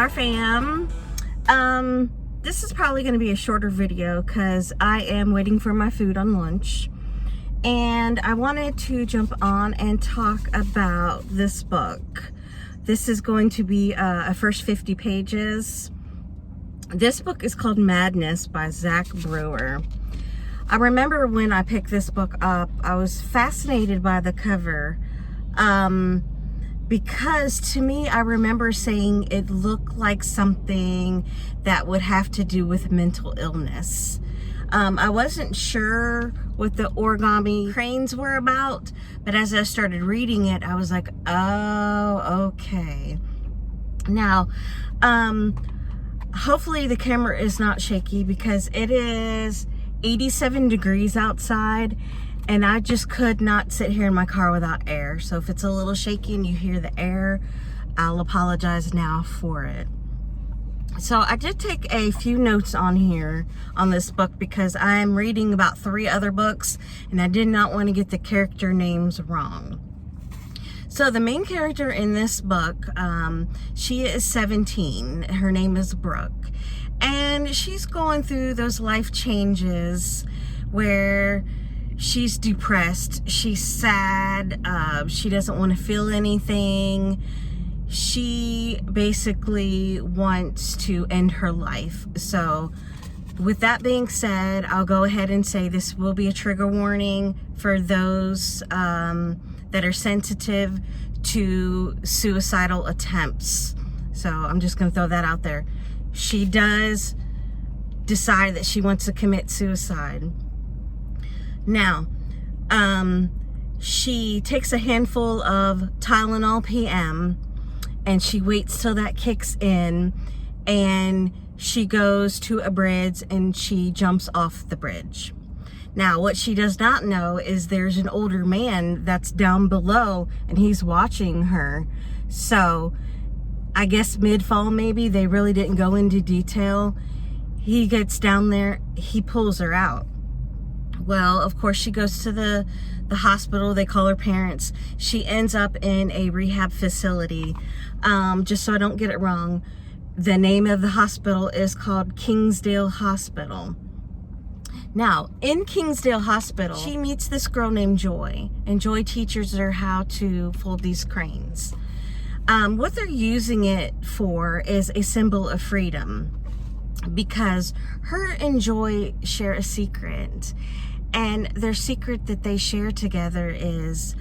AllRounders fam. This is probably going to be a shorter video because I am waiting for my food on lunch. And I wanted to jump on and talk about this book. This is going to be a first 50 pages. This book is called Madness by Zac Brewer. I remember when I picked this book up, I was fascinated by the cover. Because to me, I remember saying it looked like something that would have to do with mental illness. I wasn't sure what the origami cranes were about, but as I started reading it, I was like, oh, okay. Now, hopefully the camera is not shaky because it is 87 degrees outside and I just could not sit here in my car without air. So if it's a little shaky and you hear the air, I'll apologize now for it. So I did take a few notes on here on this book because I'm reading about 3 other books and I did not want to get the character names wrong. So the main character in this book, she is 17. Her name is Brooke. And she's going through those life changes where she's depressed, she's sad, she doesn't want to feel anything. She basically wants to end her life. So with that being said, I'll go ahead and say this will be a trigger warning for those that are sensitive to suicidal attempts. So I'm just going to throw that out there. She does decide that she wants to commit suicide. Now, she takes a handful of Tylenol PM and she waits till that kicks in and she goes to a bridge and she jumps off the bridge. Now, what she does not know is there's an older man that's down below and he's watching her. So I guess mid-fall maybe, they really didn't go into detail. He gets down there, he pulls her out. Well, of course, she goes to the hospital. They call her parents. She ends up in a rehab facility. Just so I don't get it wrong, the name of the hospital is called Kingsdale Hospital. Now, in Kingsdale Hospital, she meets this girl named Joy, and Joy teaches her how to fold these cranes. What they're using it for is a symbol of freedom, because her and Joy share a secret. And their secret that they share together is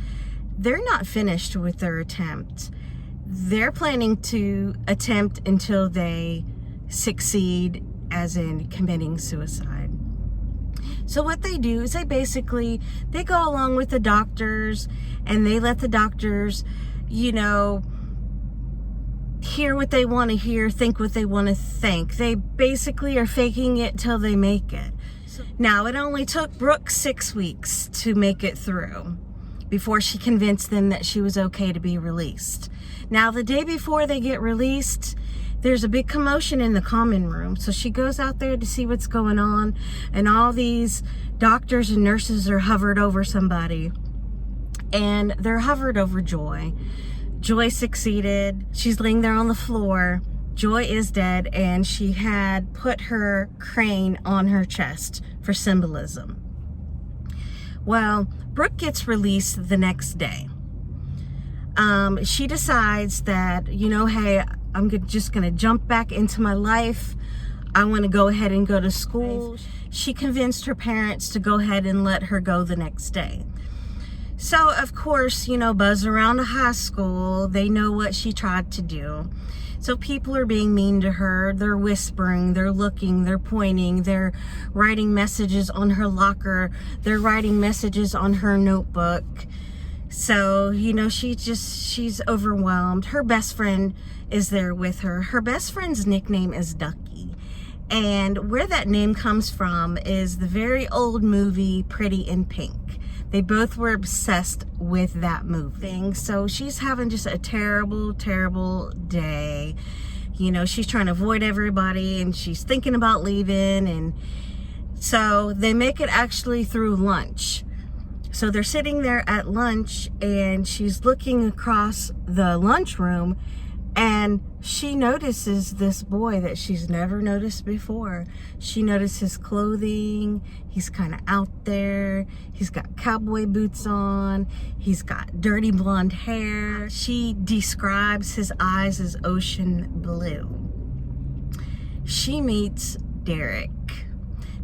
they're not finished with their attempt. They're planning to attempt until they succeed, as in committing suicide. So what they do is they go along with the doctors and they let the doctors, you know, hear what they want to hear, think what they want to think. They basically are faking it till they make it. Now, it only took Brooke 6 weeks to make it through before she convinced them that she was okay to be released. Now, the day before they get released, there's a big commotion in the common room. So she goes out there to see what's going on, and all these doctors and nurses are hovered over somebody, and they're hovered over Joy. Joy succeeded. She's laying there on the floor. Joy is dead, and she had put her crane on her chest for symbolism. Well, Brooke gets released the next day. She decides that, you know, hey, I'm just going to jump back into my life. I want to go ahead and go to school. She convinced her parents to go ahead and let her go the next day. So, of course, you know, buzz around the high school. They know what she tried to do. So people are being mean to her. They're whispering, they're looking, they're pointing, they're writing messages on her locker. They're writing messages on her notebook. So, you know, she's overwhelmed. Her best friend is there with her. Her best friend's nickname is Ducky. And where that name comes from is the very old movie Pretty in Pink. They both were obsessed with that movie. So she's having just a terrible, terrible day. You know, she's trying to avoid everybody and she's thinking about leaving. And so they make it actually through lunch. So they're sitting there at lunch and she's looking across the lunchroom And she notices this boy that she's never noticed before. She notices his clothing. He's kind of out there. He's got cowboy boots on. He's got dirty blonde hair. She describes his eyes as ocean blue. She meets Derek.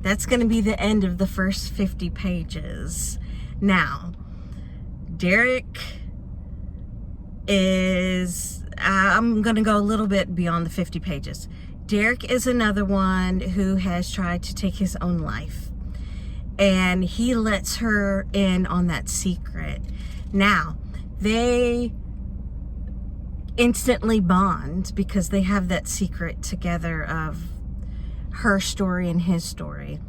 That's going to be the end of the first 50 pages. Now, Derek is, I'm going to go a little bit beyond the 50 pages. Derek is another one who has tried to take his own life. And he lets her in on that secret. Now, they instantly bond because they have that secret together of her story and his story.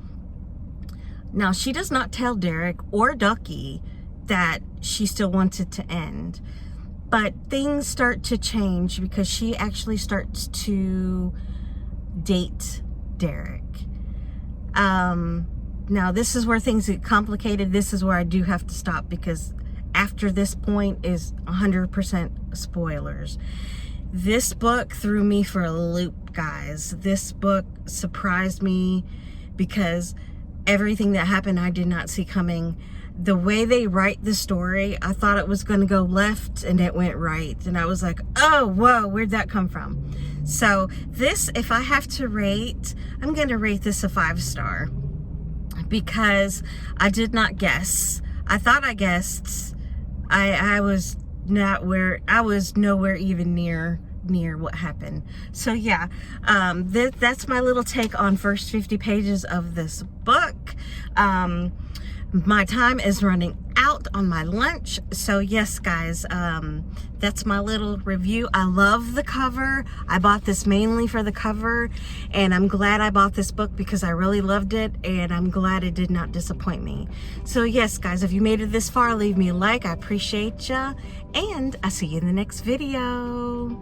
Now, she does not tell Derek or Ducky that she still wants it to end. But things start to change because she actually starts to date Derek. Now, this is where things get complicated. This is where I do have to stop because after this point is 100% spoilers. This book threw me for a loop, guys. This book surprised me because everything that happened I did not see coming. The way they write the story, I thought it was going to go left and it went right. And I was like, oh, whoa, where'd that come from? So this, if I have to rate, I'm going to rate this a 5-star because I did not guess. I thought I guessed. I was not where, I was nowhere even near what happened. So yeah, that's my little take on first 50 pages of this book. My time is running out on my lunch. So yes, guys, that's my little review. I love the cover. I bought this mainly for the cover, and I'm glad I bought this book because I really loved it, and I'm glad it did not disappoint me. So yes, guys, if you made it this far, leave me a like. I appreciate ya, and I'll see you in the next video.